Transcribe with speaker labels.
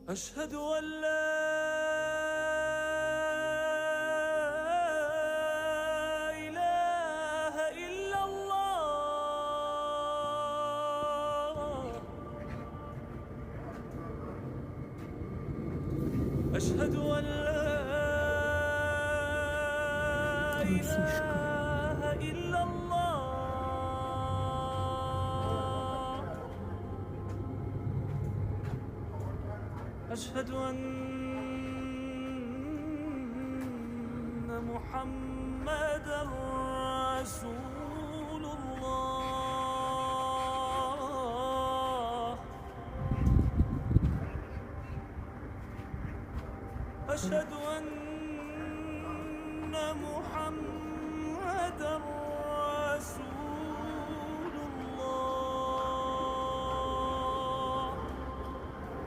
Speaker 1: أشهد أن لا إله إلا الله. أشهد أن لا إله إلا الله. أشهد أن محمدًا رسول الله. أشهد أن محمدًا رسول